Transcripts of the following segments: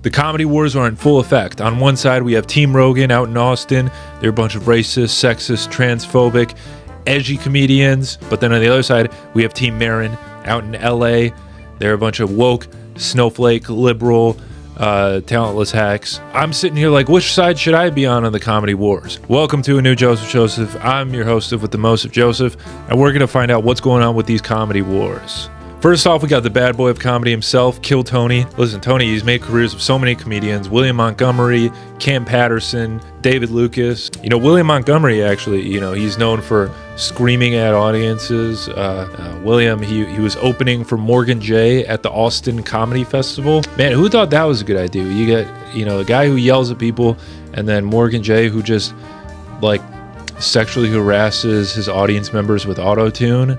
The comedy wars are in full effect. On one side, we have Team Rogan out in Austin. They're a bunch of racist, sexist, transphobic, edgy comedians. But then on the other side, we have Team Marin out in LA. They're a bunch of woke, snowflake, liberal, talentless hacks. I'm sitting here like, which side should I be on the comedy wars? Welcome to a new Showseph. I'm your host with the most of Joseph, and we're going to find out what's going on with these comedy wars. First off, we got the bad boy of comedy himself, Kill Tony. Listen, Tony, he's made careers of so many comedians. William Montgomery, Cam Patterson, David Lucas. William Montgomery, actually, he's known for screaming at audiences. William, he was opening for Morgan J at the Austin Comedy Festival. Man, who thought that was a good idea? You get, a guy who yells at people, and then Morgan J who just, sexually harasses his audience members with auto-tune.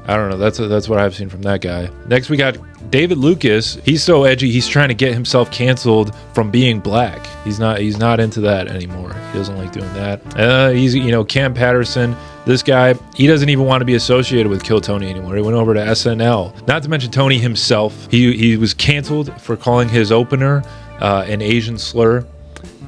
I don't know. That's what I've seen from that guy. Next, we got David Lucas. He's so edgy. He's trying to get himself canceled from being black. He's not into that anymore. He doesn't like doing that. He's Cam Patterson. This guy, he doesn't even want to be associated with Kill Tony anymore. He went over to SNL. Not to mention Tony himself. He was canceled for calling his opener an Asian slur.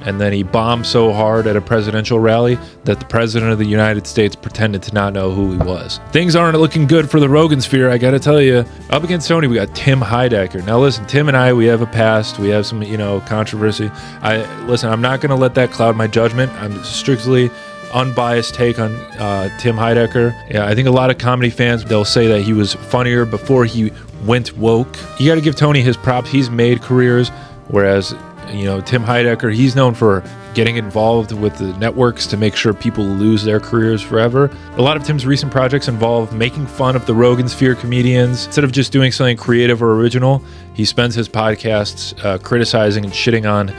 And then he bombed so hard at a presidential rally that the president of the United States pretended to not know who he was. Things aren't looking good for the Rogan sphere, I gotta tell you. Up against Tony, we got Tim Heidecker. Now listen, Tim and I, we have a past. We have some, controversy. I'm not gonna let that cloud my judgment. I'm strictly unbiased take on Tim Heidecker. Yeah, I think a lot of comedy fans, they'll say that he was funnier before he went woke. You gotta give Tony his props. He's made careers, whereas Tim Heidecker, he's known for getting involved with the networks to make sure people lose their careers forever. A lot of Tim's recent projects involve making fun of the Rogan sphere comedians. Instead of just doing something creative or original, he spends his podcasts criticizing and shitting on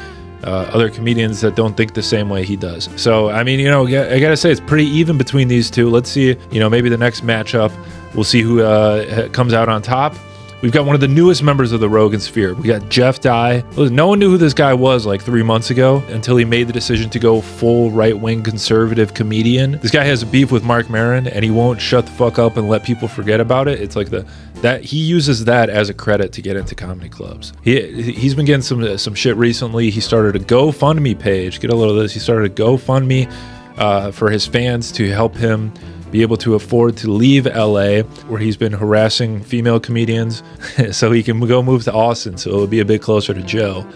other comedians that don't think the same way he does. So, I gotta say, it's pretty even between these two. Let's see, maybe the next matchup, we'll see who comes out on top. We've got one of the newest members of the Rogan sphere. We got Jeff Dye. No one knew who this guy was 3 months ago until he made the decision to go full right-wing conservative comedian. This guy has a beef with Mark Maron, and he won't shut the fuck up and let people forget about it. It's like that he uses that as a credit to get into comedy clubs. He's been getting some shit recently. He started a GoFundMe page. Get a little of this. He started a GoFundMe for his fans to help him be able to afford to leave LA, where he's been harassing female comedians, so he can go move to Austin, so it'll be a bit closer to Joe.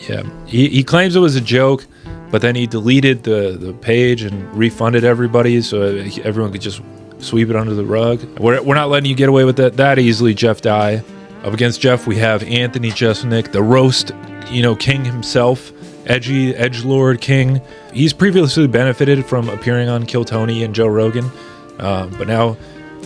Yeah, he claims it was a joke, but then he deleted the page and refunded everybody, so everyone could just sweep it under the rug. We're not letting you get away with that easily, Jeff Dye. Up against Jeff, we have Anthony Jeselnik, the roast, king himself. Edgy edgelord king. He's previously benefited from appearing on Kill Tony and Joe Rogan, but now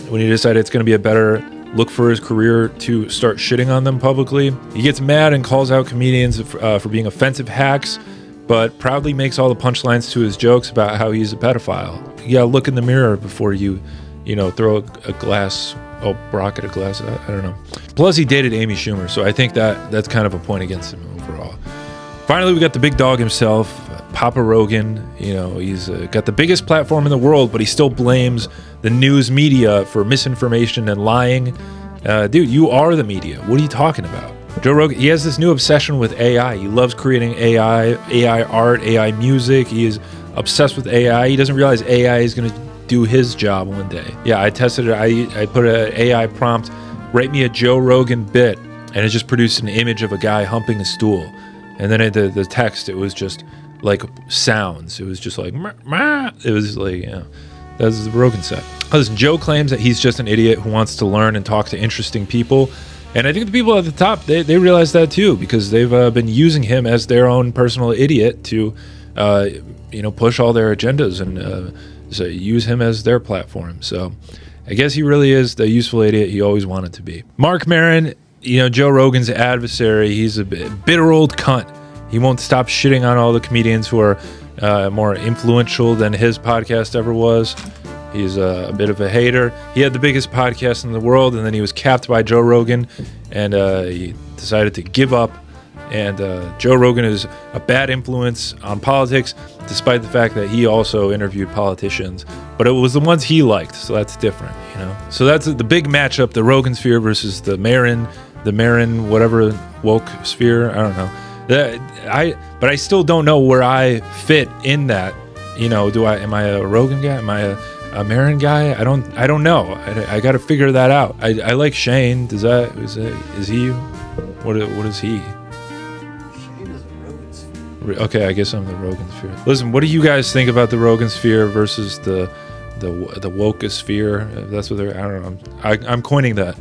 when he decided it's going to be a better look for his career to start shitting on them publicly, he gets mad and calls out comedians for being offensive hacks, but proudly makes all the punchlines to his jokes about how he's a pedophile. You gotta look in the mirror before you throw a glass. Oh, Brock at a glass. I don't know. Plus, he dated Amy Schumer, so I think that's kind of a point against him overall. Finally, we got the big dog himself, Papa Rogan. He's got the biggest platform in the world, but he still blames the news media for misinformation and lying. Dude, you are the media. What are you talking about? Joe Rogan, he has this new obsession with AI. He loves creating AI art, AI music. He is obsessed with AI. He doesn't realize AI is going to do his job one day. Yeah, I tested it. I put an AI prompt, write me a Joe Rogan bit, and it just produced an image of a guy humping a stool. And then the text, it was just like sounds. It was just like, meh, meh. It was like, that's the Rogan set. Listen, Joe claims that he's just an idiot who wants to learn and talk to interesting people. And I think the people at the top, they realize that too, because they've been using him as their own personal idiot to, push all their agendas and so use him as their platform. So I guess he really is the useful idiot he always wanted to be. Mark Maron, Joe Rogan's adversary, he's a bitter old cunt. He won't stop shitting on all the comedians who are more influential than his podcast ever was. He's a bit of a hater. He had the biggest podcast in the world, and then he was capped by Joe Rogan, and he decided to give up. And Joe Rogan is a bad influence on politics, despite the fact that he also interviewed politicians. But it was the ones he liked, so that's different, So that's the big matchup, the Rogan sphere versus the Marin the Marin whatever woke sphere. I don't know. But I still don't know where I fit in that. You know, am I a Rogan guy? Am I a Marin guy? I don't know. I got to figure that out. I like Shane. Is he? What is he? Shane is a Rogan sphere. Okay, I guess I'm the Rogan sphere. Listen, what do you guys think about the Rogan sphere versus the woke sphere? That's what they're. I don't know. I'm coining that.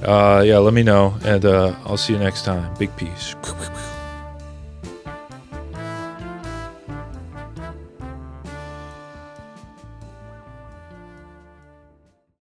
Yeah, let me know, and I'll see you next time. Big peace.